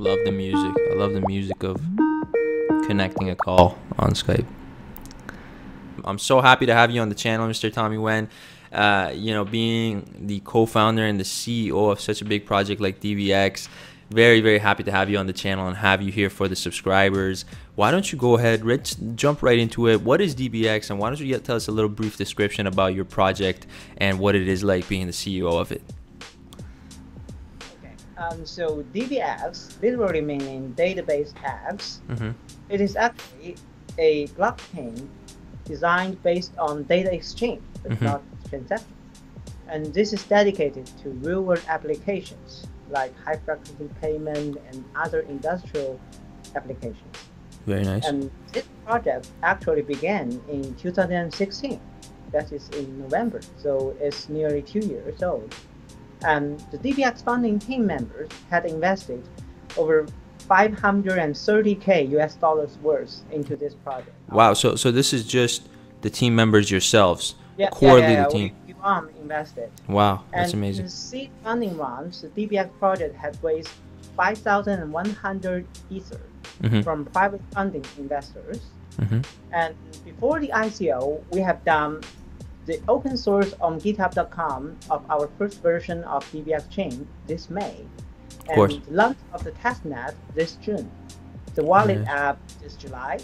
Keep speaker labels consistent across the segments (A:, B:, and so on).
A: love the music. I love the music of connecting a call on Skype. I'm so happy to have you on the channel, Mr. Tomi Wen. Being the co-founder and the CEO of such a big project like DBX, very, very happy to have you on the channel and have you here for the subscribers. Why don't you go ahead, let's jump right into it. What is DBX, and why don't you tell us a little brief description about your project and what it is like being the CEO of it?
B: So DBX, literally meaning database X, it is actually a blockchain designed based on data exchange, but not transaction. And this is dedicated to real-world applications like high-frequency payment and other industrial applications.
A: Very nice.
B: And this project actually began in 2016. That is in November, so it's nearly 2 years old. And the DBX funding team members had invested over 530K US dollars worth into this project.
A: Wow, so this is just the team members yourselves,
B: the team. We invested.
A: Wow, that's amazing.
B: In seed funding rounds, the DBX project had raised 5,100 Ether from private funding investors. And before the ICO, we have done the open source on github.com of our first version of DBX chain this May, and the launch of the testnet this June, the wallet app this July,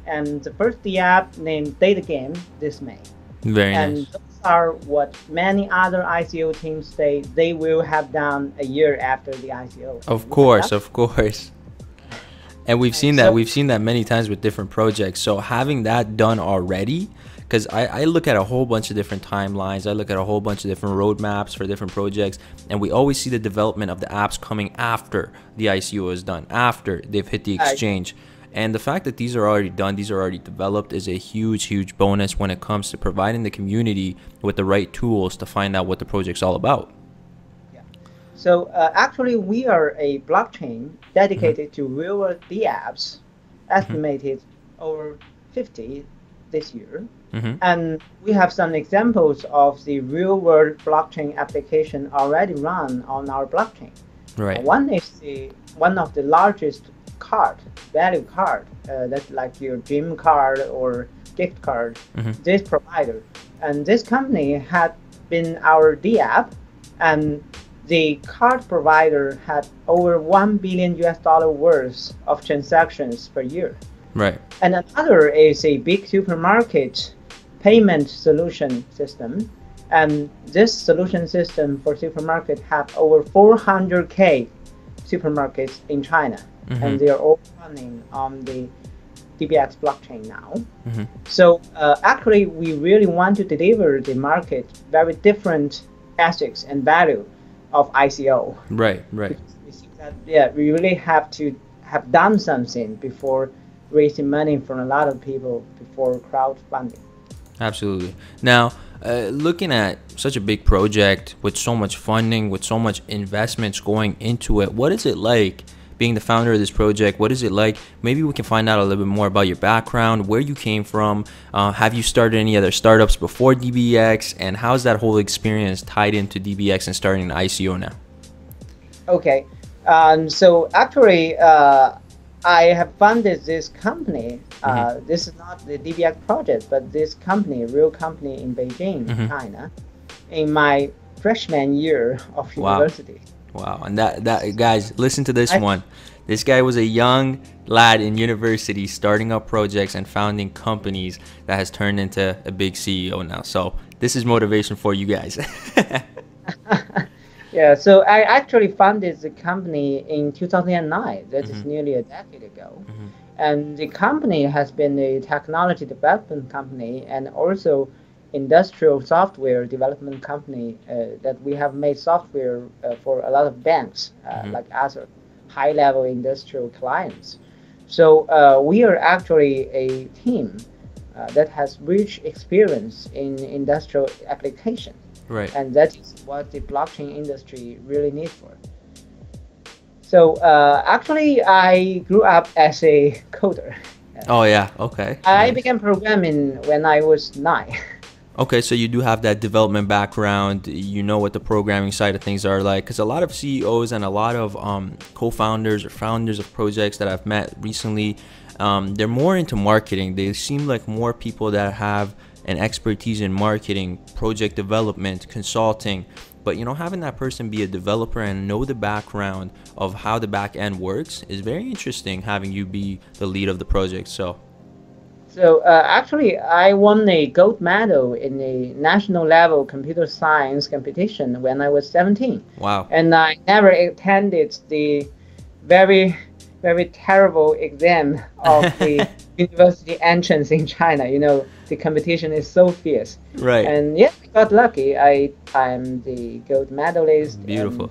B: and the first app named Data Game this May.
A: Very
B: and
A: nice.
B: Those are what many other ICO teams say they will have done a year after the ICO.
A: Of course. And we've seen that many times with different projects. So having that done already, because I look at a whole bunch of different timelines, I look at a whole bunch of different roadmaps for different projects, and we always see the development of the apps coming after the ICO is done, after they've hit the exchange. And the fact that these are already done, these are already developed, is a huge bonus when it comes to providing the community with the right tools to find out what the project's all about.
B: So actually, we are a blockchain dedicated to real-world apps, estimated over 50 this year. And we have some examples of the real-world blockchain application already run on our blockchain.
A: Right.
B: One is one of the largest value card, that's like your gym card or gift card, this provider. And this company had been our DApp, and the card provider had over $1 billion US worth of transactions per year.
A: Right. And
B: another is a big supermarket payment solution system. And this solution system for supermarket have over 400K supermarkets in China. And they are all running on the DBX blockchain now. So actually, we really want to deliver the market very different ethics and value of ICO.
A: Right.
B: We see that, we really have to have done something before raising money from a lot of people before crowdfunding.
A: Absolutely. Now, looking at such a big project with so much funding, with so much investments going into it, what is it like being the founder of this project? What is it like? Maybe we can find out a little bit more about your background, where you came from. Have you started any other startups before DBX? And how's that whole experience tied into DBX and starting an ICO now?
B: Okay. So actually, I have funded this company. This is not the DBX project, but this company, a real company in Beijing, China, in my freshman year of university.
A: Wow. And that guys, listen to this one. This guy was a young lad in university starting up projects and founding companies that has turned into a big CEO now. So this is motivation for you guys.
B: Yeah, so I actually founded the company in 2009. That is nearly a decade ago. And the company has been a technology development company and also industrial software development company that we have made software for a lot of banks, like other high-level industrial clients. So we are actually a team that has rich experience in industrial application.
A: Right.
B: And that is what the blockchain industry really needs for. So actually, I grew up as a coder.
A: Oh yeah, okay.
B: I began programming when I was 9.
A: Okay, so you do have that development background. You know what the programming side of things are like. Because a lot of CEOs and a lot of co-founders or founders of projects that I've met recently, they're more into marketing. They seem like more people that have an expertise in marketing, project development, consulting. But you know, having that person be a developer and know the background of how the back end works is very interesting. Having you be the lead of the project.
B: So actually, I won a gold medal in a national level computer science competition when I was 17.
A: Wow.
B: And I never attended the very, very terrible exam of the university entrance in China. You know, the competition is so fierce.
A: Right.
B: And yeah, I got lucky. I'm the gold medalist.
A: Beautiful.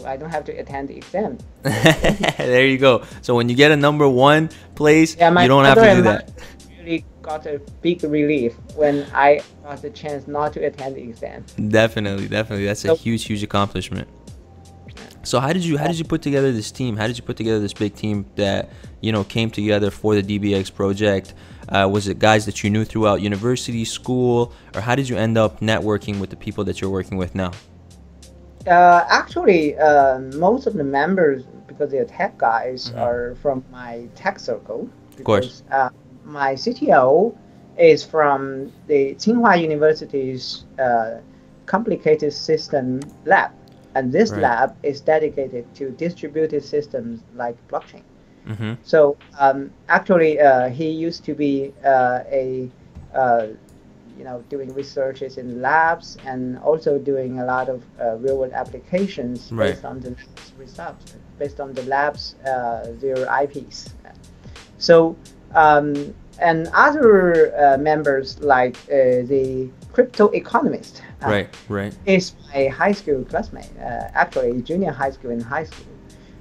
B: I don't have to attend the exam.
A: There you go. So when you get a #1 place,
B: yeah,
A: you don't have to do that.
B: Really got a big relief when I got the chance not to attend the exam.
A: Definitely. That's a huge accomplishment. So how did you put together this team? How did you put together this big team that, you know, came together for the DBX project? Was it guys that you knew throughout university, school, or how did you end up networking with the people that you're working with now?
B: Actually, most of the members, because they're tech guys, are from my tech circle.
A: Of course.
B: My CTO is from the Tsinghua University's complicated system lab. And this lab is dedicated to distributed systems like blockchain. So actually, he used to be doing researches in labs and also doing a lot of real-world applications based on the results, based on the labs, their IPs. So and other members like the CryptoChemist is my high school classmate, actually junior high school and high school.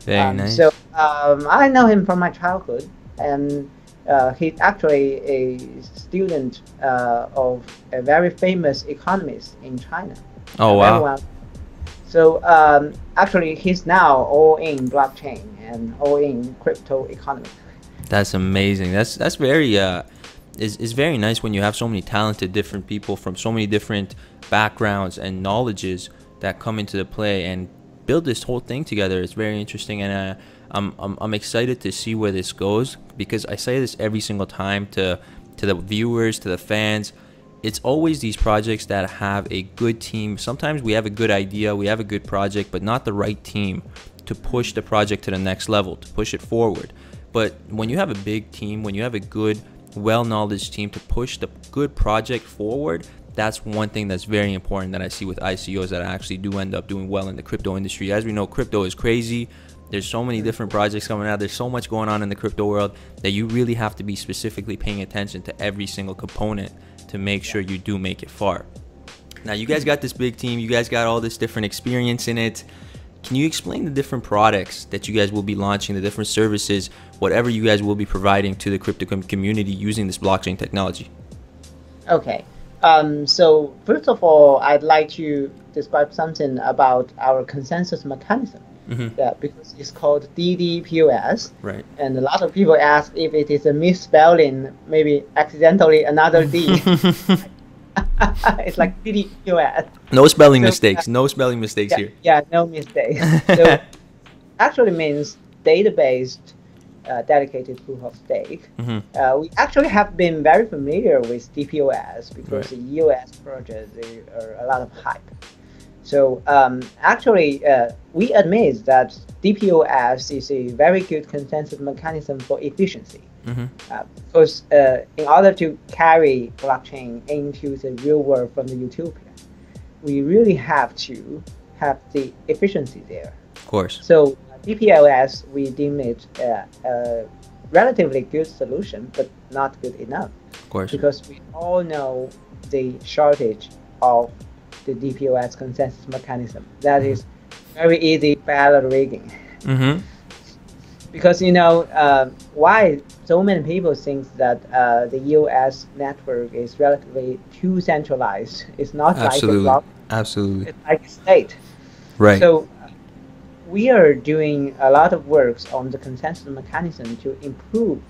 A: Very nice.
B: So I know him from my childhood, and he's actually a student of a very famous economist in China.
A: Oh, wow.
B: So actually, he's now all in blockchain and all in crypto economy.
A: That's amazing. That's very is very nice when you have so many talented different people from so many different backgrounds and knowledges that come into the play and build this whole thing together. It's very interesting, and I'm excited to see where this goes, because I say this every single time to the viewers, to the fans. It's always these projects that have a good team. Sometimes we have a good idea, we have a good project, but not the right team to push the project to the next level, to push it forward. But when you have a big team, when you have a good, well-knowledge team to push the good project forward, that's one thing that's very important that I see with ICOs that actually do end up doing well in the crypto industry. As we know, crypto is crazy. There's so many different projects coming out. There's so much going on in the crypto world that you really have to be specifically paying attention to every single component to make sure you do make it far. Now, you guys got this big team. You guys got all this different experience in it. Can you explain the different products that you guys will be launching, the different services, whatever you guys will be providing to the crypto community using this blockchain technology?
B: Okay. So first of all, I'd like to describe something about our consensus mechanism. Yeah, because it's called DDPOS.
A: Right.
B: And a lot of people ask if it is a misspelling, maybe accidentally another D. It's like DDPOS.
A: No spelling mistakes. No spelling mistakes here.
B: Yeah, no mistakes. So actually means database dedicated proof of stake. We actually have been very familiar with DPoS because the US project, there are a lot of hype. So actually, we admit that DPoS is a very good consensus mechanism for efficiency. Because in order to carry blockchain into the real world from the utopia, we really have to have the efficiency there.
A: Of course.
B: So DPoS, we deem it a relatively good solution, but not good enough.
A: Of course.
B: Because we all know the shortage of the DPoS consensus mechanism. That is very easy ballot rigging. Because, you know, why so many people think that the US network is relatively too centralized. It's not like a block.
A: Absolutely.
B: It's like a state.
A: Right.
B: So we are doing a lot of works on the consensus mechanism to improve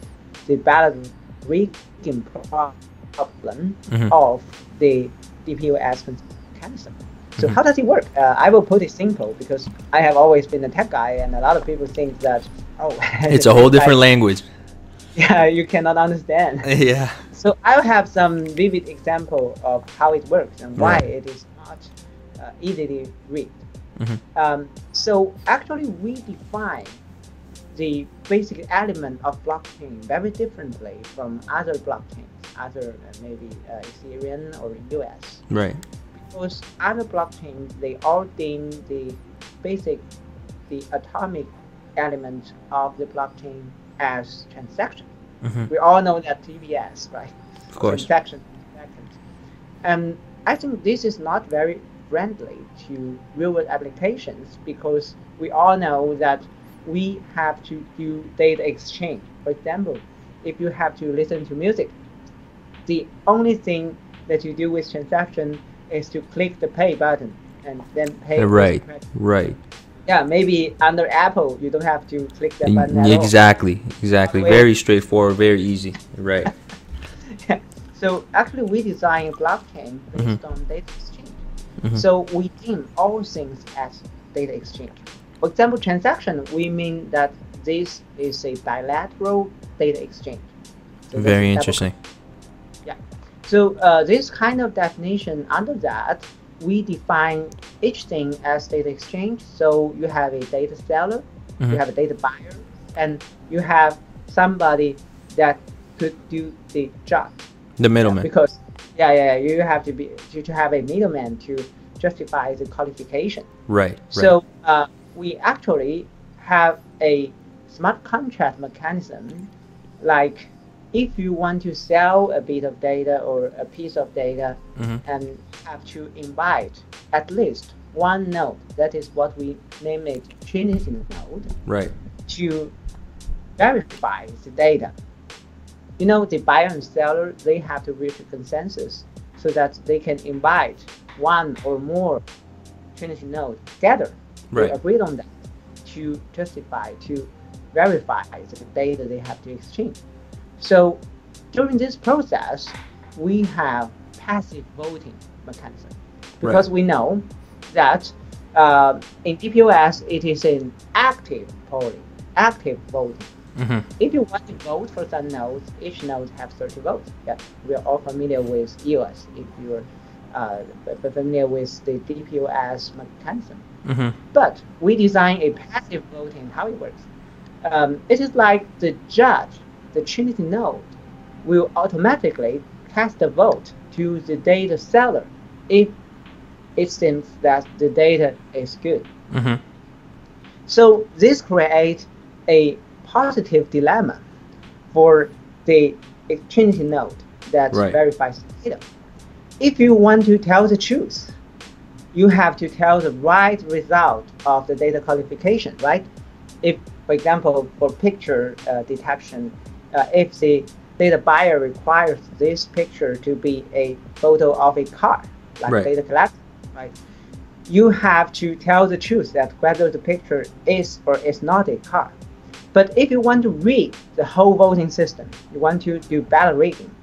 B: the ballot rigging problem of the DPoS mechanism. So how does it work? I will put it simple because I have always been a tech guy, and a lot of people think that, oh,
A: it's a whole different language.
B: Yeah, you cannot understand.
A: Yeah.
B: So I'll have some vivid example of how it works and why it is not easily read. So actually, we define the basic element of blockchain very differently from other blockchains, other maybe Ethereum or US.
A: Right.
B: Because other blockchains, they all deem the atomic element of the blockchain as transaction. We all know that DBS, right?
A: Of course.
B: Transaction. And I think this is not very friendly to real-world applications because we all know that we have to do data exchange. For example, if you have to listen to music, the only thing that you do with transaction is to click the pay button and then pay.
A: Right.
B: Yeah, maybe under Apple, you don't have to click that button at
A: Exactly. Very straightforward, very easy. Right.
B: Yeah. So actually, we design a blockchain based on data exchange. So we deem all things as data exchange. For example, transaction, we mean that this is a bilateral data exchange. So
A: very interesting.
B: Yeah. So this kind of definition, under that, we define each thing as data exchange. So you have a data seller, you have a data buyer, and you have somebody that could do the job.
A: The middleman.
B: Because you have to have a middleman to justify the qualification.
A: Right.
B: So we actually have a smart contract mechanism. Like if you want to sell a bit of data or a piece of data and have to invite at least one node, that is what we name it Trinity node,
A: right,
B: to verify the data. You know, the buyer and seller, they have to reach a consensus so that they can invite one or more Trinity nodes together.
A: Right.
B: They agreed on that to justify, to verify the data they have to exchange. So during this process, we have passive voting mechanism because we know that in DPoS, it is an active polling, active voting. If you want to vote for some nodes, each node has 30 votes. Yeah, we are all familiar with EOS if you're familiar with the DPoS mechanism. But we design a passive voting, how it works. It is like the judge, the Trinity node, will automatically cast a vote to the data seller if it seems that the data is good. So this creates a positive dilemma for the Trinity node that verifies the data. If you want to tell the truth, you have to tell the right result of the data qualification, right? If, for example, for picture detection, if the data buyer requires this picture to be a photo of a car, like data collector, right? You have to tell the truth that whether the picture is or is not a car. But if you want to read the whole voting system, you want to do ballot rigging,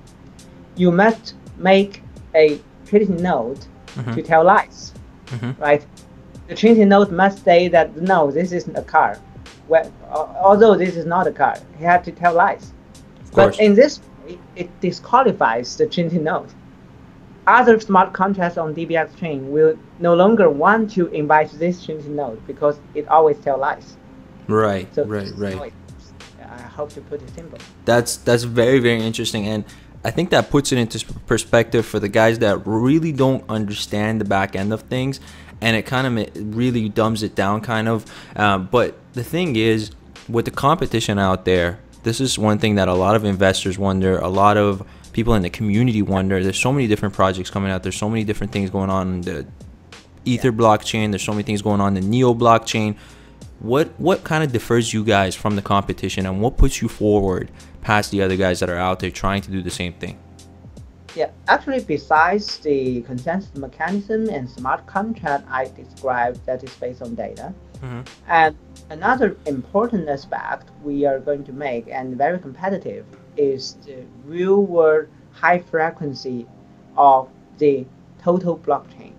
B: you must make a Trinity node to tell lies, right? The Trinity node must say that no, this isn't a car. Well, although this is not a car, he had to tell lies. But in this way, it disqualifies the Trinity node. Other smart contracts on DBX chain will no longer want to invite this Trinity node because it always tells lies.
A: Right.
B: I hope to put it simple.
A: That's very, very interesting, and I think that puts it into perspective for the guys that really don't understand the back end of things, and it kind of really dumbs it down kind of. But the thing is, with the competition out there, this is one thing that a lot of investors wonder, a lot of people in the community wonder. There's so many different projects coming out. There's so many different things going on in the Ether blockchain. There's so many things going on in the Neo blockchain. What kind of differs you guys from the competition, and what puts you forward past the other guys that are out there trying to do the same thing?
B: Yeah, actually, besides the consensus mechanism and smart contract I described that is based on data, and another important aspect we are going to make and very competitive is the real-world high frequency of the total blockchain.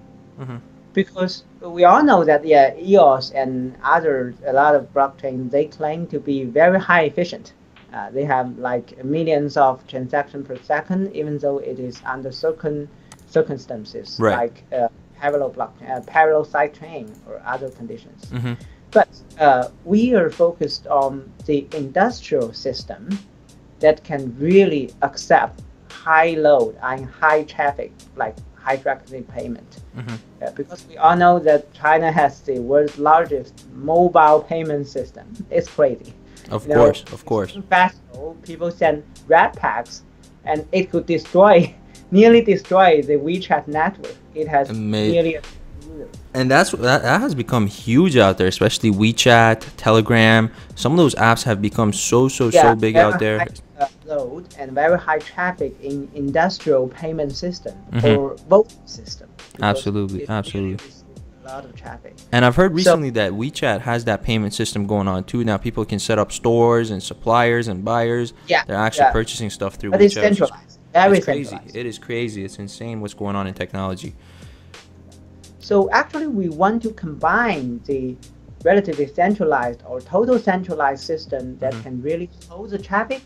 B: Because we all know that EOS and a lot of blockchain, they claim to be very high efficient. They have like millions of transactions per second, even though it is under certain circumstances, like parallel sidechain or other conditions. But we are focused on the industrial system that can really accept high load and high traffic, like high traffic payment. Because we all know that China has the world's largest mobile payment system. It's crazy.
A: Of course.
B: Festival, people send red packs, and it could nearly destroy the WeChat network. It has nearly.
A: And that has become huge out there, especially WeChat, Telegram. Some of those apps have become so big out there.
B: High load and very high traffic in industrial payment system or voting system.
A: Absolutely.
B: Really a lot of traffic.
A: And I've heard recently that WeChat has that payment system going on too. Now people can set up stores and suppliers and buyers. They're actually purchasing stuff through WeChat.
B: It's centralized. Very
A: crazy. It is crazy. It's insane what's going on in technology.
B: So actually, we want to combine the relatively centralized or total centralized system that can really hold the traffic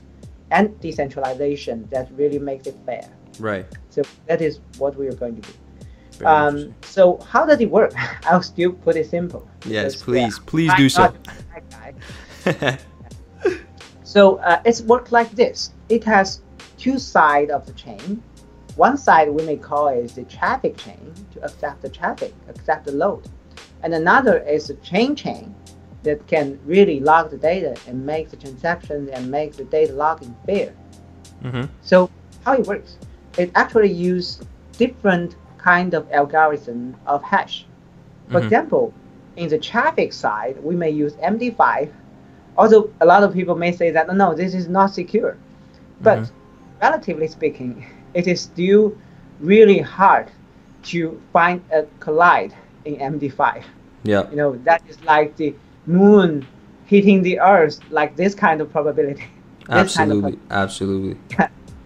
B: and decentralization that really makes it fair.
A: Right.
B: So that is what we are going to do. So how does it work? I'll still put it simple.
A: Yes, please do so.
B: So it's worked like this. It has two sides of the chain. One side we may call is the traffic chain to accept the traffic, accept the load. And another is the chain that can really log the data and make the transaction and make the data logging fair. So how it works? It actually uses different kind of algorithm of hash. For example, in the traffic side, we may use MD5. Although a lot of people may say that, no, this is not secure. But relatively speaking, it is still really hard to find a collide in MD5.
A: Yeah.
B: You know, that is like the moon hitting the earth, like this kind of probability.
A: Absolutely.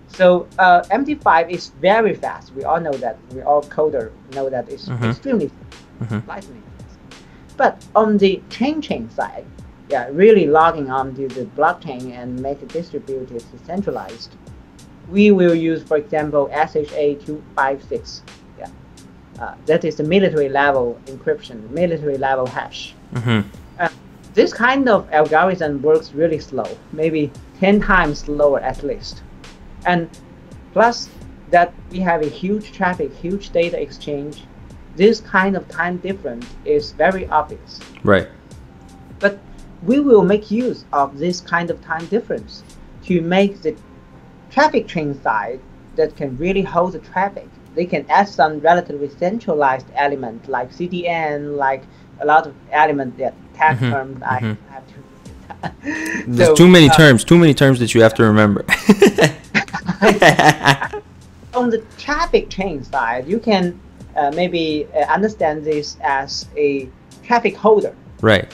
B: So MD5 is very fast. We all know that. We all coder know that it's extremely lightning fast. But on the chain side, really logging on to the blockchain and make it distributed, decentralized, we will use, for example, SHA-256. That is the military level encryption, military level hash. This kind of algorithm works really slow, maybe 10 times slower at least. And plus that we have a huge traffic, huge data exchange. This kind of time difference is very obvious.
A: Right.
B: But we will make use of this kind of time difference to make the traffic chain side that can really hold the traffic. They can add some relatively centralized element like CDN, like a lot of elements that tag terms I have to.
A: There's too many terms that you have to remember.
B: On the traffic chain side, you can maybe understand this as a traffic holder.
A: Right.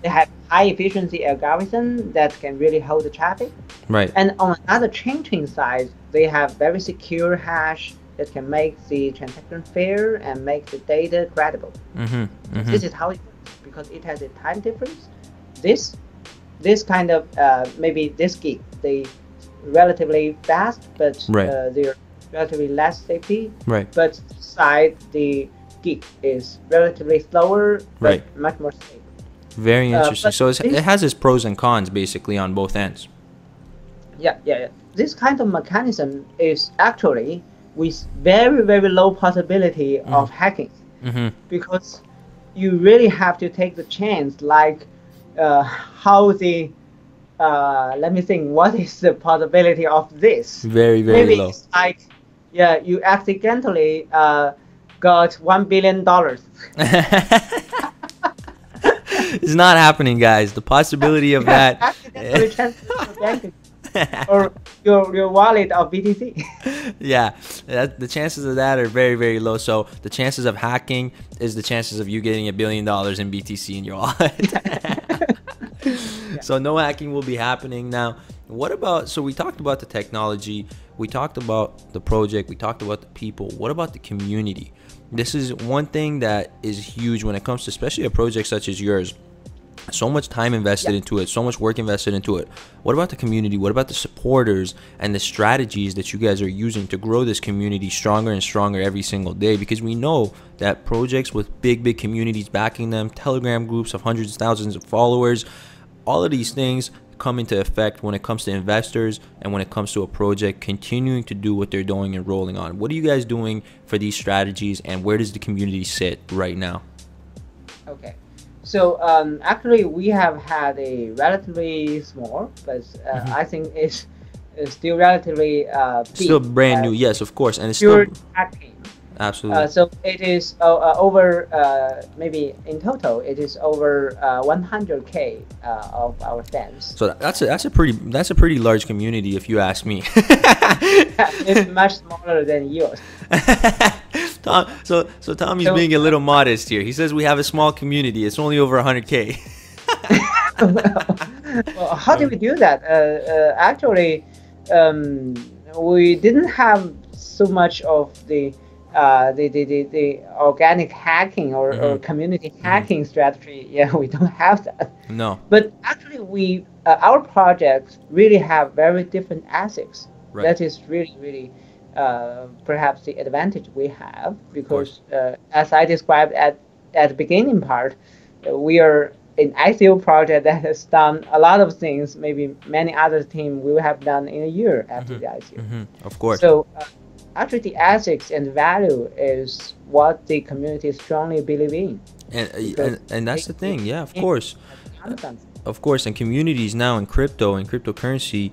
B: They have high efficiency algorithm that can really hold the traffic.
A: Right.
B: And on another chain side, they have very secure hash that can make the transaction fair and make the data credible. This is how it works because it has a time difference. This kind of maybe this gig, they relatively fast, but they're relatively less safety.
A: Right.
B: But this side, the gig is relatively slower, but much more safe.
A: Very interesting. So it has its pros and cons basically on both ends.
B: Yeah. This kind of mechanism is actually with very low possibility of hacking, because you really have to take the chance, like how the let me think, what is the possibility of this?
A: Very
B: Maybe
A: low.
B: It's like you accidentally got $1 billion.
A: It's not happening, guys. The possibility of that.
B: Or your wallet of BTC.
A: Yeah, the chances of that are very low. So the chances of hacking is the chances of you getting $1 billion in BTC in your wallet. So no hacking will be happening. Now, what about, so we talked about the technology, we talked about the project, we talked about the people. What about the community? This is one thing that is huge when it comes to especially a project such as yours. So much time invested into it, so much work invested into it. What about the community? What about the supporters and the strategies that you guys are using to grow this community stronger and stronger every single day? Because we know that projects with big communities backing them, Telegram groups of hundreds of thousands of followers, all of these things come into effect when it comes to investors and when it comes to a project continuing to do what they're doing and rolling on. What are you guys doing for these strategies, and where does the community sit right now?
B: Okay. So actually, we have had a relatively small, but I think it's still relatively big.
A: Still brand new, yes, of course, and it's
B: pure
A: still
B: hacking.
A: absolutely.
B: So it is over maybe in total it is over 100K of our fans.
A: So that's a pretty large community, if you ask me.
B: It's much smaller than yours.
A: So Tommy's being a little modest here. He says we have a small community. It's only over 100K.
B: Well, how do we do that? Actually, we didn't have so much of the organic hacking or community hacking strategy. Yeah, we don't have that.
A: No.
B: But actually, we our projects really have very different ethics.
A: Right.
B: That is really perhaps the advantage we have, because as I described at the beginning part, we are an ICO project that has done a lot of things maybe many other teams will have done in a year after the ICO.
A: Of course.
B: So actually the ethics and value is what the community strongly believe in.
A: And that's the thing. Yeah, of course. Of course, and communities now in crypto and cryptocurrency,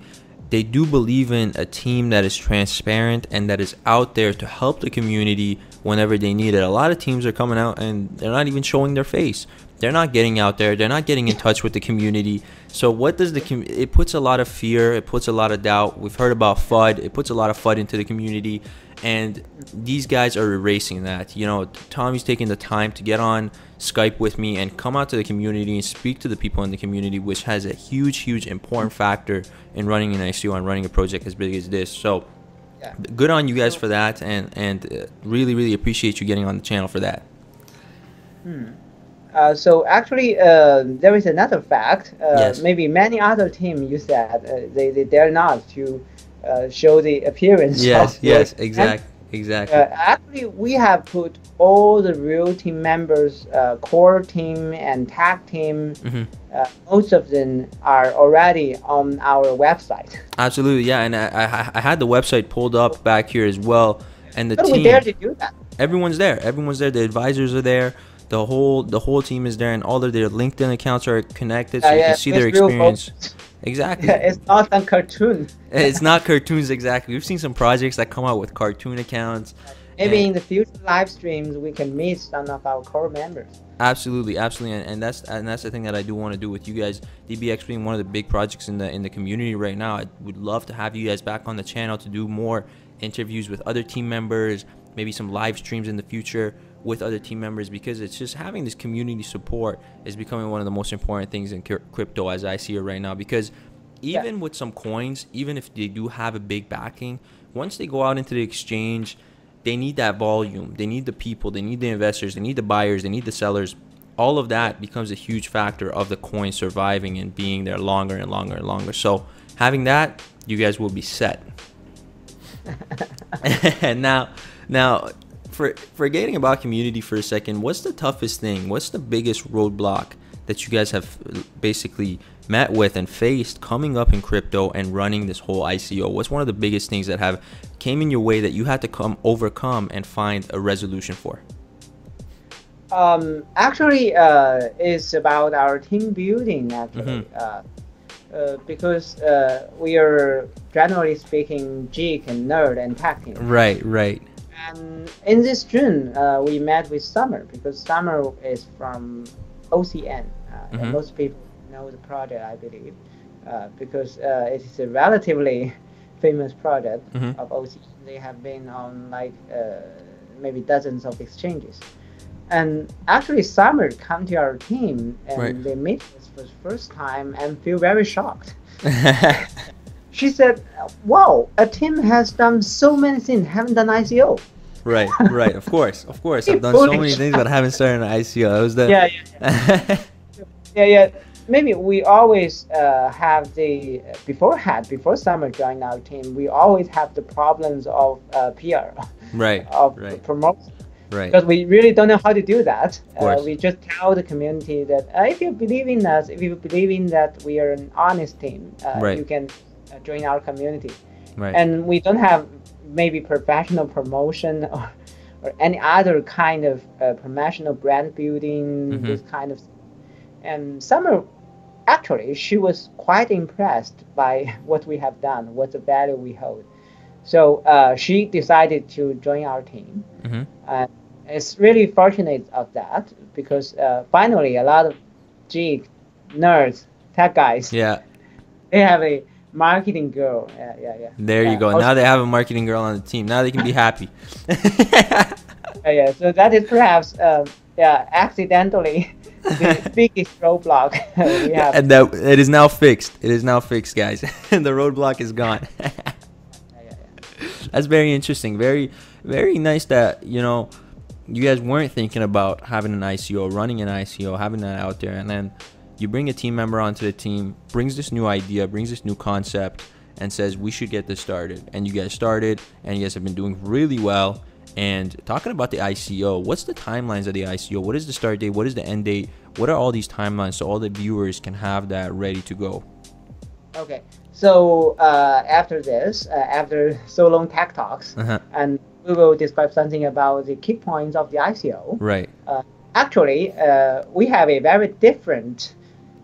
A: they do believe in a team that is transparent and that is out there to help the community whenever they need it. A lot of teams are coming out and they're not even showing their face. They're not getting out there. They're not getting in touch with the community. So what does it puts a lot of fear. It puts a lot of doubt. We've heard about FUD. It puts a lot of FUD into the community. And these guys are erasing that. You know, Tommy's taking the time to get on Skype with me and come out to the community and speak to the people in the community, which has a huge important factor in running an ICO and running a project as big as this. So good on you guys for that, and really appreciate you getting on the channel for that.
B: So actually, there is another fact.
A: Yes.
B: Maybe many other teams use that. They dare not to show the appearance.
A: Yes,
B: of
A: yes,
B: the
A: exactly.
B: Actually, we have put all the real team members, core team and tag team. Most of them are already on our website.
A: Absolutely, yeah. And I had the website pulled up back here as well, and the
B: But
A: team.
B: we dare to do that.
A: Everyone's there. Everyone's there. The advisors are there. The whole team is there, and all of their LinkedIn accounts are connected, so you can see their experience. Exactly.
B: It's not a cartoon.
A: It's not cartoons, exactly. We've seen some projects that come out with cartoon accounts.
B: Maybe in the future live streams we can meet some of our core members.
A: Absolutely, and that's the thing that I do want to do with you guys. DBX being one of the big projects in the community right now. I would love to have you guys back on the channel to do more interviews with other team members, maybe some live streams in the future with other team members, because it's just having this community support is becoming one of the most important things in crypto as I see it right now. Because even with some coins, even if they do have a big backing, once they go out into the exchange, they need that volume. They need the people. They need the investors. They need the buyers. They need the sellers. All of that becomes a huge factor of the coin surviving and being there longer and longer and longer. So having that, you guys will be set. And now forgetting about community for a second, what's the toughest thing? What's the biggest roadblock that you guys have basically met with and faced coming up in crypto and running this whole ICO? What's one of the biggest things that have came in your way that you had to overcome and find a resolution for?
B: Actually, it's about our team building, actually. Because we are, generally speaking, geek and nerd and tech team.
A: Right.
B: And in this June, we met with Summer, because Summer is from OCN. And most people know the project, I believe, because it is a relatively famous project of OCN. They have been on like maybe dozens of exchanges. And actually, Summer come to our team and they meet us for the first time and feel very shocked. She said, wow, a team has done so many things, haven't done ICO.
A: Right. Of course. I've done so many things, but I haven't started an ICO. That was the
B: yeah. Maybe we always have the before Summer joined our team, we always have the problems of PR, of promotion, because we really don't know how to do that. We just tell the community that if you believe in us, if you believe in that we are an honest team, you can join our community. And we don't have maybe professional promotion or any other kind of promotional brand building, this kind of. And Summer, actually, she was quite impressed by what we have done, what the value we hold. So she decided to join our team. It's really fortunate of that, because finally a lot of geek nerds, tech guys, they have a marketing girl.
A: There you go. Now they have a marketing girl on the team. Now they can be happy.
B: So that is perhaps accidentally the biggest roadblock we have.
A: And that it is now fixed. It is now fixed, guys. And the roadblock is gone. That's very interesting. Very, very nice that, you know, you guys weren't thinking about having an ICO, running an ICO, having that out there, and then you bring a team member onto the team, brings this new idea, brings this new concept, and says we should get this started. And you guys started, and you guys have been doing really well. And talking about the ICO, what's the timelines of the ICO? What is the start date? What is the end date? What are all these timelines so all the viewers can have that ready to go?
B: Okay, so after this, after so long tech talks, and we will describe something about the key points of the ICO. Actually, we have a very different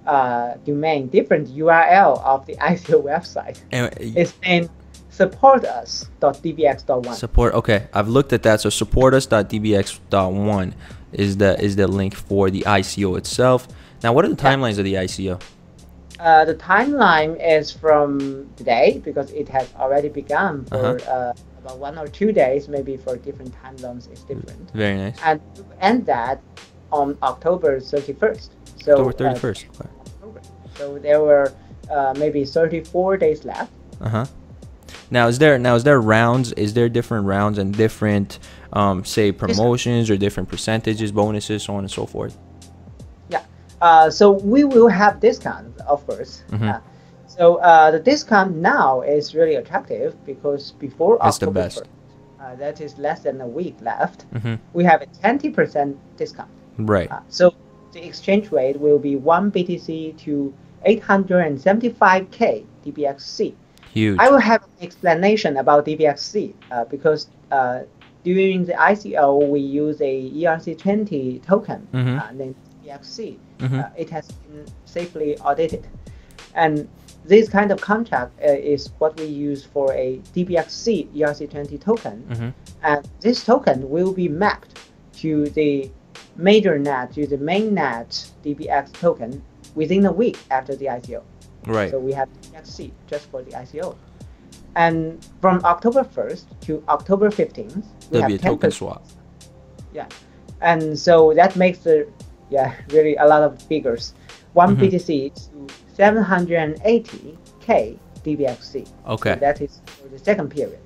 B: domain, different URL of the ICO website. It's named supportus.dbx.one.
A: Support. Okay, I've looked at that. So supportus.dbx.one is the link for the ICO itself. Now, what are the timelines of the ICO?
B: The timeline is from today, because it has already begun for about 1 or 2 days. Maybe for different time zones, it's different.
A: Very nice.
B: And we end that on October 31st. So
A: October 31st.
B: So there were maybe 34 days left.
A: Now, is there rounds? Is there different rounds and different, say, promotions or different percentages, bonuses, so on and so forth?
B: So we will have discounts, of course. So the discount now is really attractive, because before October 1st, that is less than a week left, we have a 20% discount. So the exchange rate will be 1 BTC to 875K DBXC.
A: Huge.
B: I will have an explanation about DBXC because during the ICO we use a ERC20 token named DBXC. It has been safely audited, and this kind of contract is what we use for a DBXC ERC20 token, and this token will be mapped to the major net, to the main net DBX token within a week after the ICO. So we have DBXC just for the ICO. And from October 1st to October 15th, we have
A: a token swap.
B: And so that makes the really a lot of figures. 1 BTC to 780K DBXC. So that is for the second period.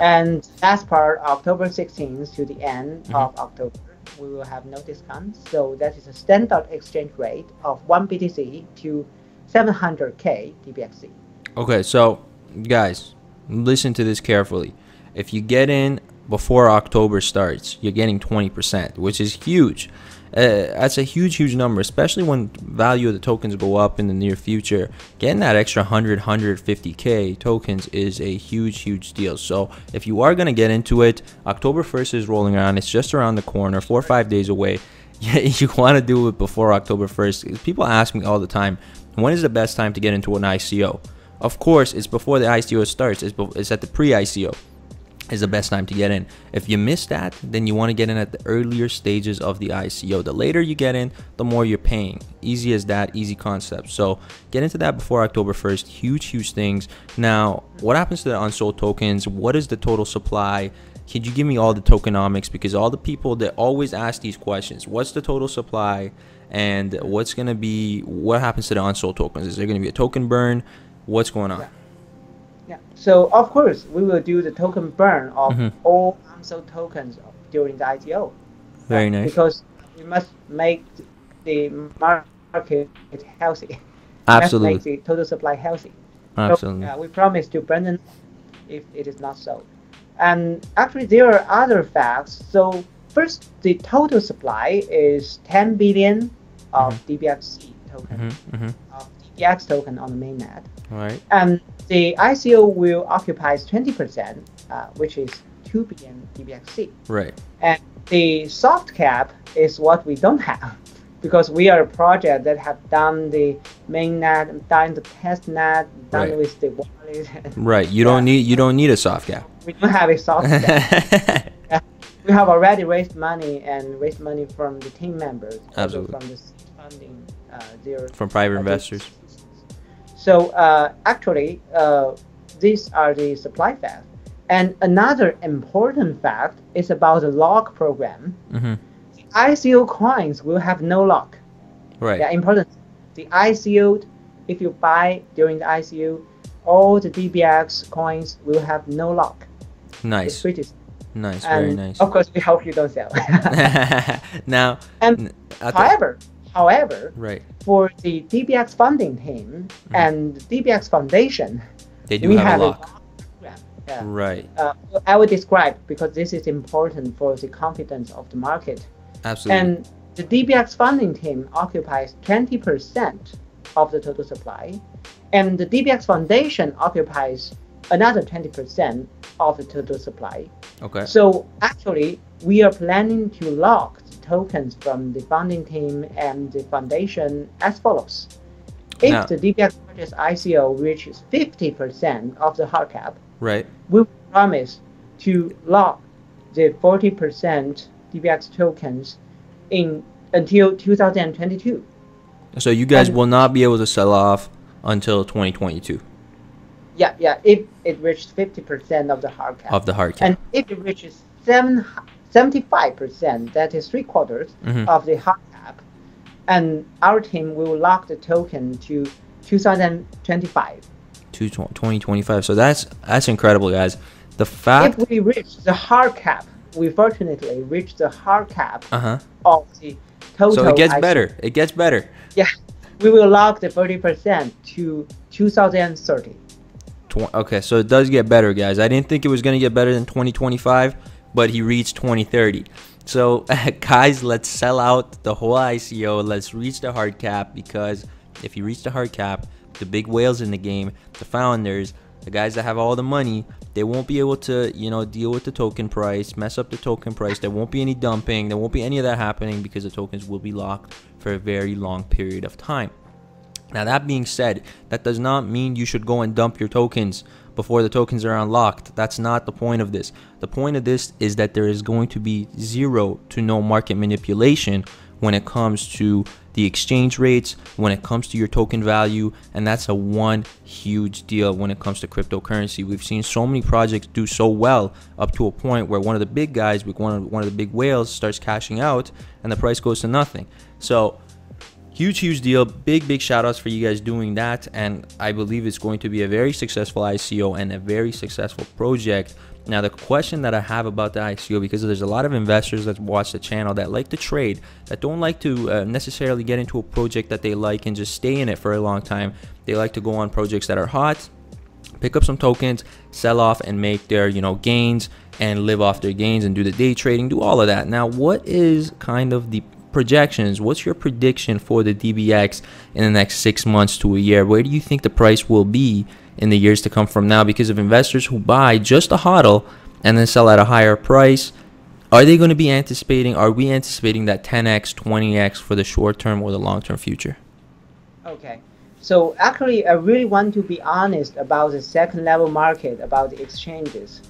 B: And last part, October 16th to the end of October, we will have no discount. So that is a standard exchange rate of 1 BTC to 700K DBXC.
A: Okay, so guys, listen to this carefully. If you get in before October starts, you're getting 20%, which is huge. That's a huge number, especially when value of the tokens go up in the near future. Getting that extra 150K tokens is a huge deal. So if you are going to get into it, October 1st is rolling around. It's just around the corner, 4 or 5 days away. You want to do it before October 1st. People ask me all the time, when is the best time to get into an ICO? Of course, it's before the ICO starts. It's at the pre-ICO is the best time to get in. If you miss that, then you want to get in at the earlier stages of the ICO. The later you get in, the more you're paying. Easy as that, easy concept. So get into that before October 1st. Huge things. Now, what happens to the unsold tokens? What is the total supply? Could you give me all the tokenomics? Because all the people that always ask these questions, what's the total supply, and what's going to be, what happens to the unsold tokens? Is there going to be a token burn? What's going on?
B: Yeah. So of course we will do the token burn of all unsold tokens during the ICO.
A: Very nice.
B: Because we must make the market healthy.
A: Absolutely.
B: We must make the total supply healthy.
A: Absolutely.
B: So, we promise to burn it if it is not so. And actually there are other facts. So first, the total supply is 10 billion of DBX token, of DBX token on the mainnet.
A: Right.
B: And the ICO will occupy 20%, which is 2 billion DBXC.
A: Right.
B: And the soft cap is what we don't have, because we are a project that have done the mainnet, done the testnet, done with the wallet.
A: Right. You don't need a soft cap.
B: We don't have a soft cap. We have already raised money from the team members.
A: Absolutely.
B: From the funding,
A: from private investors.
B: So actually, these are the supply facts. And another important fact is about the lock program. The ICO coins will have no lock.
A: Right.
B: Yeah, important. The ICO, if you buy during the ICO, all the DBX coins will have no lock.
A: Nice. Nice,
B: and
A: very nice.
B: Of course, we hope you don't sell.
A: Now,
B: however,
A: right,
B: for the DBX funding team and DBX Foundation,
A: they do have a lock.
B: Yeah.
A: Right.
B: I will describe, because this is important for the confidence of the market.
A: Absolutely.
B: And the DBX funding team occupies 20% of the total supply, and the DBX Foundation occupies another 20% of the total supply.
A: Okay.
B: So actually, we are planning to lock the tokens from the funding team and the foundation as follows. If the DBX purchase ICO reaches 50% of the hard cap,
A: right,
B: we promise to lock the 40% DBX tokens until 2022.
A: So you guys will not be able to sell off until 2022.
B: Yeah, if it reaches 50% of the hard cap. And if it reaches 75%, that is 3/4 of the hard cap, and our team will lock the token to 2025.
A: 2025. So that's incredible, guys. The fact
B: if we reach the hard cap, we fortunately reached the hard cap of the total.
A: So it gets better. It gets better.
B: Yeah, we will lock the 30% to 2030.
A: Okay, so it does get better, guys. I didn't think it was going to get better than 2025, but he reached 2030. So, guys, let's sell out the whole ICO. Let's reach the hard cap, because if you reach the hard cap, the big whales in the game, the founders, the guys that have all the money, they won't be able to, deal with the token price, mess up the token price. There won't be any dumping. There won't be any of that happening, because the tokens will be locked for a very long period of time. Now, that being said, that does not mean you should go and dump your tokens before the tokens are unlocked. That's not the point of this. The point of this is that there is going to be zero to no market manipulation when it comes to the exchange rates, when it comes to your token value, and that's one huge deal when it comes to cryptocurrency. We've seen so many projects do so well up to a point where one of the big guys, one of the big whales, starts cashing out and the price goes to nothing. So huge deal. Big shout outs for you guys doing that, and I believe it's going to be a very successful ICO and a very successful project. Now, the question that I have about the ICO, because there's a lot of investors that watch the channel that like to trade, that don't like to necessarily get into a project that they like and just stay in it for a long time. They like to go on projects that are hot, pick up some tokens, sell off, and make their gains and live off their gains and do the day trading, do all of that. Now, what is kind of the projections? What's your prediction for the DBX in the next 6 months to a year? Where do you think the price will be in the years to come from now? Because of investors who buy just a hodl and then sell at a higher price, are we anticipating that 10x, 20x for the short term or the long term future?
B: Okay, so actually I really want to be honest about the second level market, about the exchanges,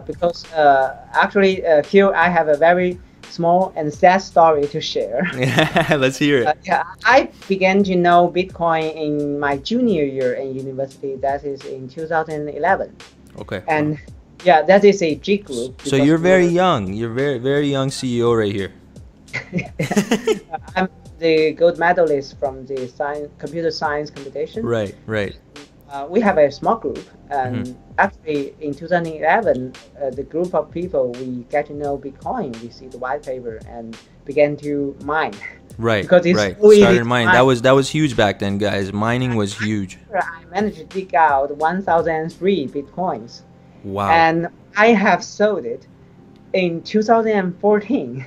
B: because actually here I have a very small and sad story to share.
A: Yeah, let's hear it.
B: I began to know Bitcoin in my junior year in university. That is in 2011.
A: Okay.
B: And Yeah, that is a G group.
A: So you're very young. You're very young CEO right here.
B: I'm the gold medalist from the computer science competition.
A: Right, right.
B: We have a small group, and actually in 2011, the group of people we get to know Bitcoin, we see the white paper and began to mine.
A: Right,
B: because it's
A: right.
B: so easy
A: Started
B: to
A: mining.
B: mine.
A: That was huge back then, guys. Mining was huge.
B: I managed to dig out 1,003 Bitcoins.
A: Wow.
B: And I have sold it in 2014.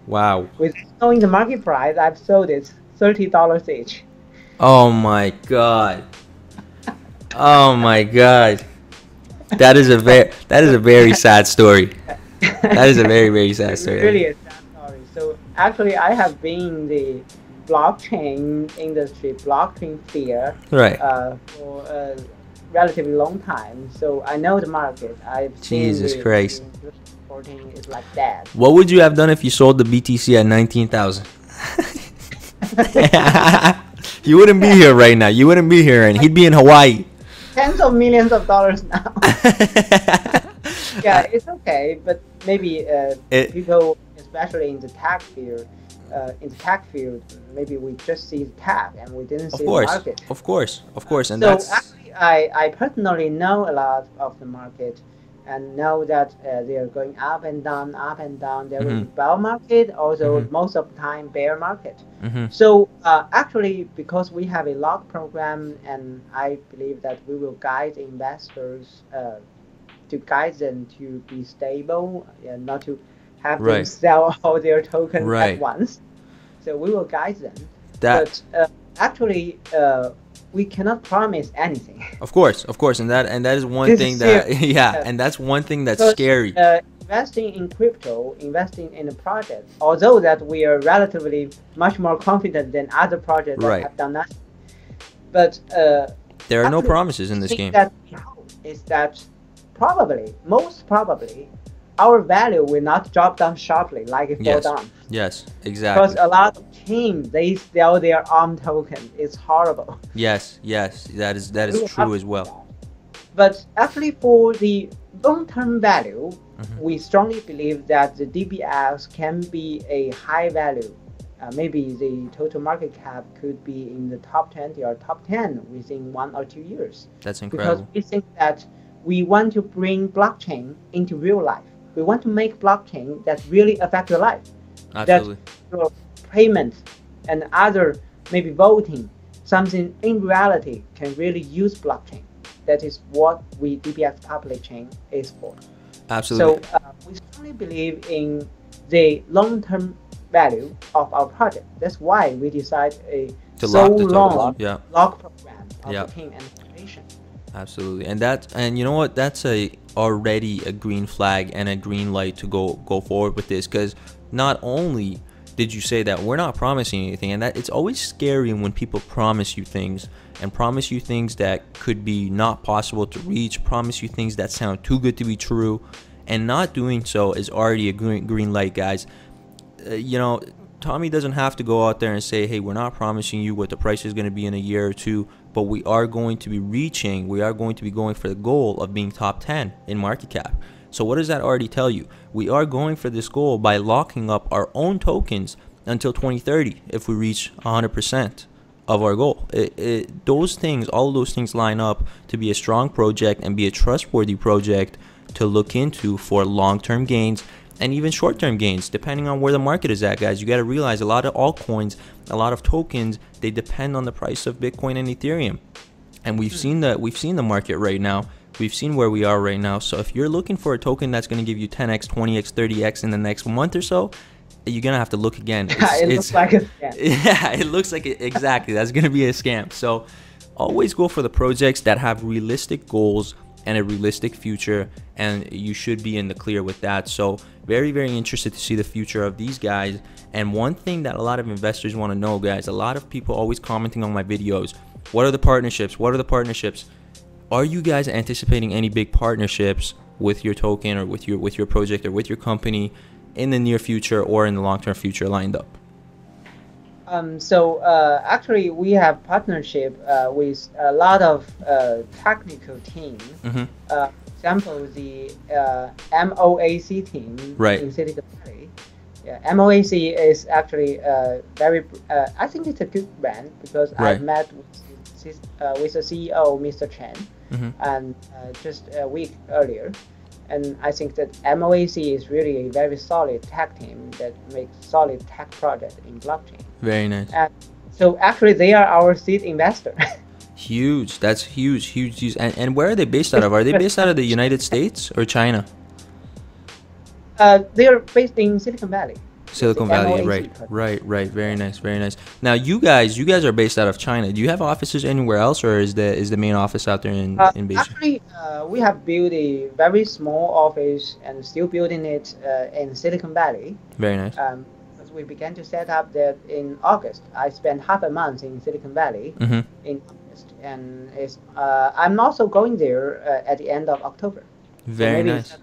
A: Wow.
B: With knowing the market price, I've sold it $30 each.
A: Oh my god. Oh my god. That is a very sad story. That is a very sad story.
B: Really a sad story. So actually, I have been in the blockchain industry, blockchain sphere,
A: right,
B: for a relatively long time. So I know the market. I've
A: Jesus
B: seen
A: Christ.
B: Reporting is like that.
A: What would you have done if you sold the BTC at 19,000? You wouldn't be here right now. You wouldn't be here, and he'd be in Hawaii.
B: Tens of millions of dollars now. Yeah, it's okay, but maybe people, especially in the tech field, maybe we just see the tech and we didn't see the market.
A: Of course, and
B: so
A: that's
B: actually, I personally know a lot of the market, and know that they are going up and down, up and down. There will be bull market, also most of the time bear market. So actually, because we have a lock program, and I believe that we will guide investors to guide them to be stable, and not to have them sell all their tokens at once. So we will guide them. But actually, we cannot promise anything.
A: Of course, and that is one thing that and that's one thing that's scary.
B: Investing in crypto, investing in a project, although that we are relatively much more confident than other projects that have done nothing, but
A: there are no promises in this game.
B: That we hope is that most probably, our value will not drop down sharply like it fall down.
A: Yes, exactly.
B: Because a lot of teams, they sell their ARM token. It's horrible.
A: Yes, that is true as well.
B: But actually, for the long-term value, we strongly believe that the DBX can be a high value. Maybe the total market cap could be in the top 20 or top 10 within 1 or 2 years.
A: That's incredible.
B: Because we think that we want to bring blockchain into real life. We want to make blockchain that really affect your life.
A: Absolutely.
B: That your payment and other, maybe voting, something in reality can really use blockchain. That is what DBX public chain is for.
A: Absolutely.
B: So we strongly believe in the long-term value of our project. That's why we decide to long lock program of the team and information.
A: Absolutely, and you know what? That's already a green flag and a green light to go forward with this, because not only did you say that we're not promising anything, and that it's always scary when people promise you things and promise you things that could be not possible to reach, promise you things that sound too good to be true, and not doing so is already a green light, guys. You know, Tomi doesn't have to go out there and say, hey, we're not promising you what the price is going to be in a year or two, but we are going to be going for the goal of being top 10 in market cap. So what does that already tell you? We are going for this goal by locking up our own tokens until 2030 if we reach 100% of our goal. All of those things line up to be a strong project and be a trustworthy project to look into for long-term gains and even short-term gains, depending on where the market is at, guys. You got to realize a lot of altcoins, a lot of tokens, they depend on the price of Bitcoin and Ethereum. And we've seen the market right now. We've seen where we are right now. So if you're looking for a token that's going to give you 10x, 20x, 30x in the next month or so, you're going to have to look again.
B: It looks like a scam.
A: Yeah, it looks like it, exactly. That's going to be a scam. So always go for the projects that have realistic goals and a realistic future, and you should be in the clear with that. So very interested to see the future of these guys. And one thing that a lot of investors want to know, guys, a lot of people always commenting on my videos, what are the partnerships, are you guys anticipating any big partnerships with your token or with your project or with your company in the near future or in the long-term future lined up?
B: Actually, we have partnership with a lot of technical team. example, the MOAC team
A: Right.
B: in Silicon Valley. Yeah, MOAC is actually very. I think it's a good brand because
A: Right.
B: I met with the CEO, Mr. Chen, and just a week earlier, and I think that MOAC is really a very solid tech team that makes solid tech project in blockchain.
A: Very nice.
B: And so actually, they are our seed investor.
A: Huge. That's huge, huge, huge. And where are they based out of? Are they based out of the United States or China?
B: They are based in Silicon Valley.
A: Silicon Valley, right. Very nice, very nice. Now, you guys are based out of China. Do you have offices anywhere else, or is the main office out there in Beijing?
B: Actually, we have built a very small office and still building it in Silicon Valley.
A: Very nice.
B: Because we began to set up that in August. I spent half a month in Silicon Valley in August, and I'm also going there at the end of October.
A: Very
B: so maybe
A: nice.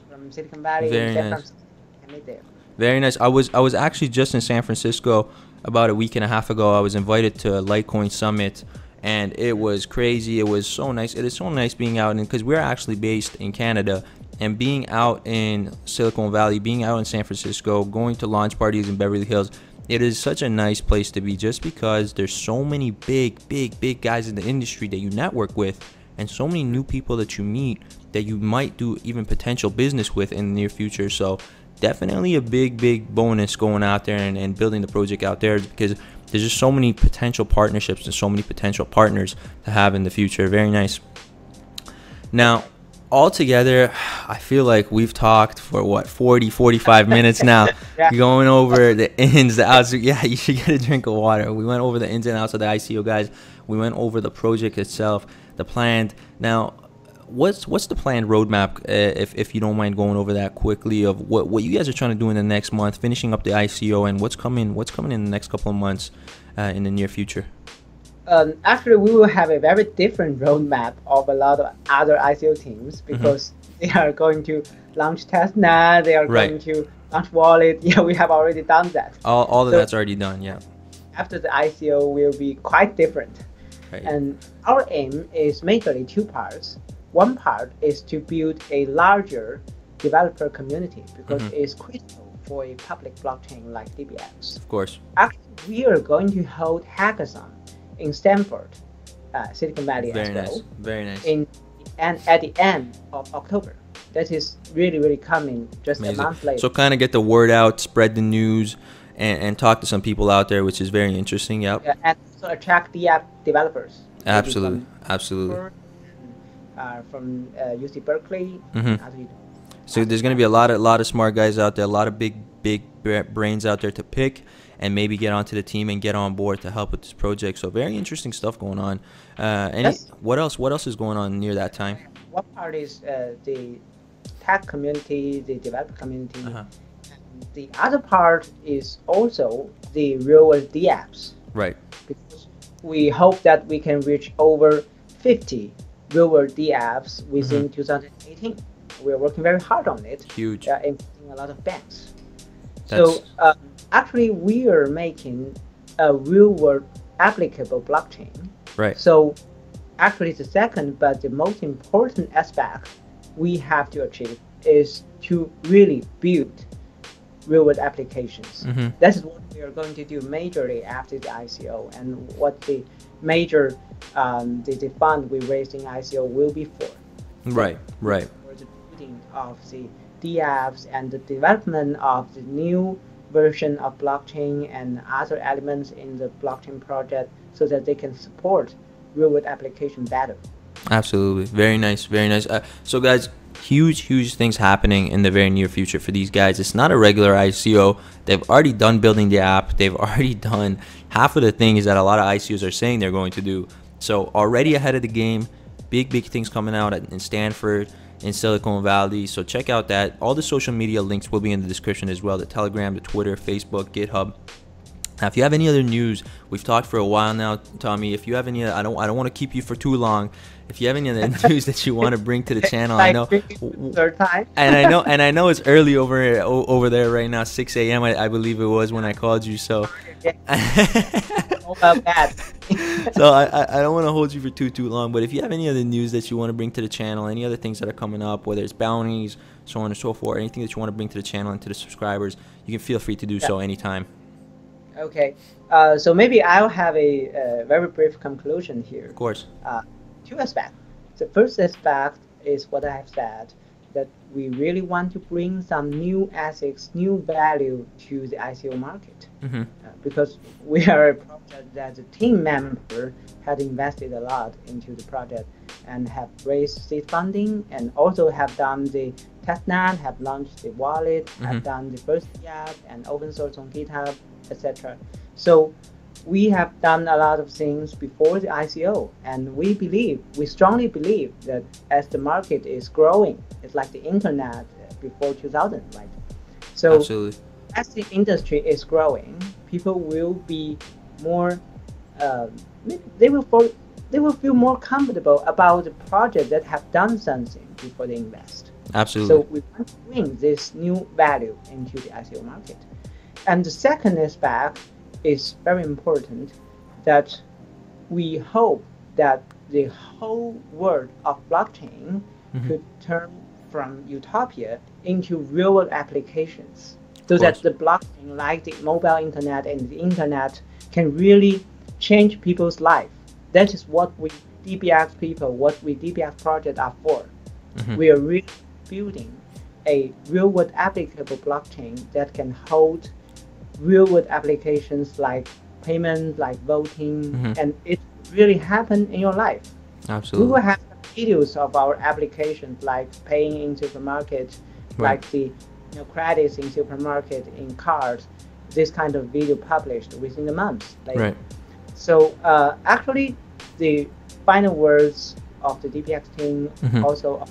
B: From Silicon Valley,
A: Very
B: San
A: nice.
B: Francisco, I meet there.
A: Very nice. I was actually just in San Francisco about a week and a half ago. I was invited to a Litecoin Summit, and it was crazy. It was so nice. It is so nice being out, and because we're actually based in Canada, and being out in Silicon Valley, being out in San Francisco, going to launch parties in Beverly Hills, it is such a nice place to be, just because there's so many big guys in the industry that you network with, and so many new people that you meet that you might do even potential business with in the near future. So definitely a big bonus going out there and building the project out there, because there's just so many potential partnerships and so many potential partners to have in the future. Very nice. Now, altogether, I feel like we've talked for what, 45 minutes now.
B: Yeah.
A: Going over the ins, the outs. Yeah, you should get a drink of water. We went over the ins and outs of the ICO, guys. We went over the project itself, the plan. Now, what's the planned roadmap, if you don't mind going over that quickly, of what you guys are trying to do in the next month, finishing up the ICO, and what's coming in the next couple of months in the near future?
B: Actually, we will have a very different roadmap of a lot of other ICO teams, because they are going to launch testnet, they are going to launch wallet. Yeah, we have already done that.
A: All of that's already done, yeah.
B: After the ICO will be quite different.
A: Right.
B: And our aim is majorly two parts. One part is to build a larger developer community, because it's critical for a public blockchain like DBX.
A: Of course.
B: Actually, we are going to hold hackathon in Stanford, Silicon Valley as well.
A: Very nice.
B: And at the end of October. That is really coming just a month later.
A: So kind of get the word out, spread the news, and talk to some people out there, which is very interesting. Yep.
B: Yeah, and also attract the app developers.
A: Absolutely.
B: From UC Berkeley.
A: So there's going to be a lot of smart guys out there, a lot of big brains out there to pick and maybe get onto the team and get on board to help with this project. So very interesting stuff going on. What else is going on near that time?
B: One part is the tech community, the developer community. And the other part is also the real-world DApps.
A: Right.
B: Because we hope that we can reach over 50 real-world DApps within 2018. We're working very hard on it.
A: Huge.
B: Including a lot of banks. So actually, we are making a real-world applicable blockchain.
A: Right.
B: So actually, the second but the most important aspect we have to achieve is to really build real-world applications. That is what we are going to do majorly after the ICO, and what the major the fund we raised in ICO will be for.
A: Right.
B: For the building of the DApps and the development of the new version of blockchain and other elements in the blockchain project, so that they can support real-world application better.
A: Absolutely. Very nice. So guys, huge things happening in the very near future for these guys. It's not a regular ICO. They've already done building the app. They've already done half of the things that a lot of ICOs are saying they're going to do. So already ahead of the game. Big things coming out in Stanford, in Silicon Valley. So check out that. All the social media links will be in the description as well. The Telegram, the Twitter, Facebook, GitHub. Now, if you have any other news, we've talked for a while now, Tommy. If you have any, I don't want to keep you for too long. If you have any other news that you want to bring to the channel, I know.
B: Third time.
A: and I know it's early over there right now, 6 a.m. I believe it was when I called you. So.
B: mobile bad.
A: So I don't want to hold you for too long, but if you have any other news that you want to bring to the channel, any other things that are coming up, whether it's bounties, so on and so forth, anything that you want to bring to the channel and to the subscribers, you can feel free to do so anytime.
B: Okay, so maybe I'll have a very brief conclusion here.
A: Of course.
B: Two aspects. The first aspect is what I have said, that we really want to bring some new ethics, new value to the ICO market. Because we are a project that the team member had invested a lot into the project and have raised seed funding, and also have done the testnet, have launched the wallet, have done the first app and open source on GitHub, etc. So we have done a lot of things before the ICO, and we strongly believe that as the market is growing, it's like the internet before 2000, right? So
A: absolutely.
B: As the industry is growing, people will be more, they will feel more comfortable about the project that have done something before they invest.
A: Absolutely.
B: So we want to bring this new value into the ICO market. And the second aspect is very important, that we hope that the whole world of blockchain could turn from utopia into real world applications, so that the blockchain, like the mobile internet and the internet, can really change people's life. That is what we DBX people, what we DBX project are for. We are really building a real world applicable blockchain that can hold real world applications like payment, like voting, and it really happen in your life.
A: Absolutely.
B: We will have videos of our applications, like paying in supermarket, like the credits in supermarket, in cards, this kind of video published within the month. Right. So actually, the final words of the DBX team also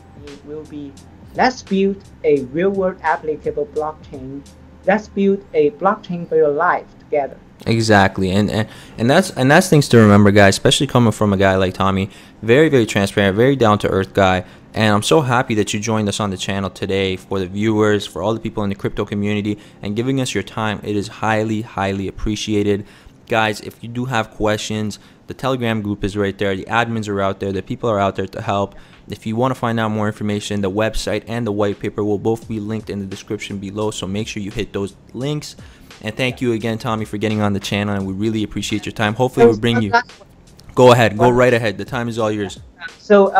B: will be, let's build a real world applicable blockchain. Let's build a blockchain for your life together.
A: Exactly, and that's things to remember, guys, especially coming from a guy like Tomi. Very transparent, very down to earth guy. And I'm so happy that you joined us on the channel today, for the viewers, for all the people in the crypto community, and giving us your time. It is highly appreciated. Guys, if you do have questions, the Telegram group is right there. The admins are out there. The people are out there to help. If you want to find out more information, the website and the white paper will both be linked in the description below. So make sure you hit those links. And thank you again, Tomi, for getting on the channel. And we really appreciate your time. Hopefully we'll bring you. Go ahead. Go right ahead. The time is all yours.
B: So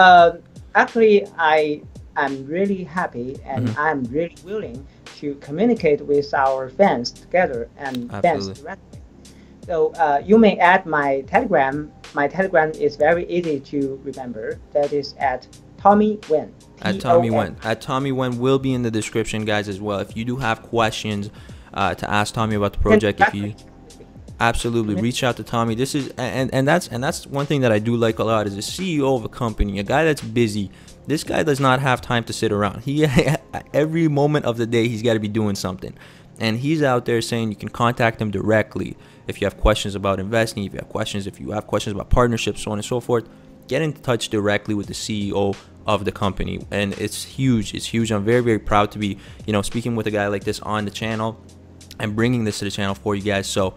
B: actually, I'm really happy, and I'm really willing to communicate with our fans together and fans directly. So you may add my Telegram. My Telegram is very easy to remember. That is at Tomi Wen.
A: At Tomi Wen. At Tomi Wen will be in the description, guys, as well. If you do have questions to ask Tomi about the project, if you absolutely reach out to Tomi. This is and that's one thing that I do like a lot, is a CEO of a company, a guy that's busy. This guy does not have time to sit around. He every moment of the day he's got to be doing something. And he's out there saying you can contact him directly if you have questions about investing, if you have questions about partnerships, so on and so forth. Get in touch directly with the CEO of the company, and it's huge. It's huge. I'm very proud to be, speaking with a guy like this on the channel and bringing this to the channel for you guys. So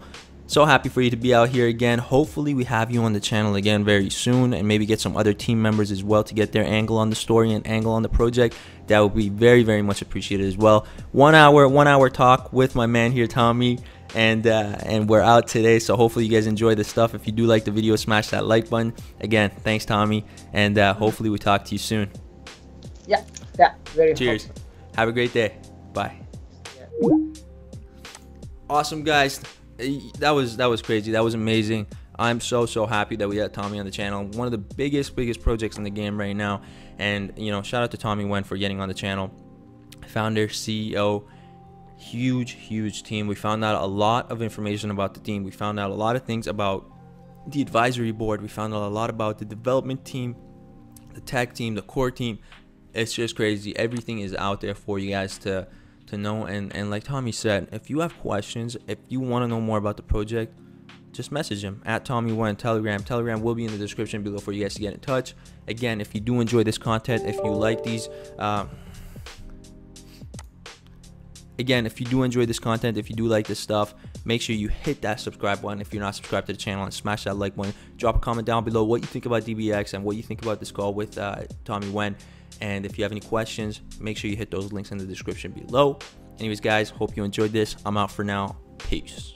A: happy for you to be out here again. Hopefully we have you on the channel again very soon, and maybe get some other team members as well to get their angle on the story and angle on the project. That would be very much appreciated as well. 1 hour talk with my man here, Tomi, and we're out today. So hopefully you guys enjoy the stuff. If you do like the video, smash that like button. Again, thanks, Tomi, and hopefully we talk to you soon.
B: Yeah, very
A: cheers.
B: Helpful.
A: Have a great day. Bye. Awesome, guys. That was crazy. That was amazing. I'm so happy that we had Tomi on the channel. One of the biggest projects in the game right now. And shout out to Tomi Wen for getting on the channel. Founder, CEO, huge team. We found out a lot of information about the team. We found out a lot of things about the advisory board. We found out a lot about the development team, the tech team, the core team. It's just crazy. Everything is out there for you guys to know. And like Tomi said, if you have questions, if you want to know more about the project, just message him at Tomi Wen. Telegram will be in the description below for you guys to get in touch. Again, if you do enjoy this content, if you like these if you do enjoy this content, if you do like this stuff, make sure you hit that subscribe button if you're not subscribed to the channel, and smash that like button. Drop a comment down below what you think about DBX and what you think about this call with Tomi Wen. And if you have any questions, make sure you hit those links in the description below. Anyways, guys, hope you enjoyed this. I'm out for now. Peace.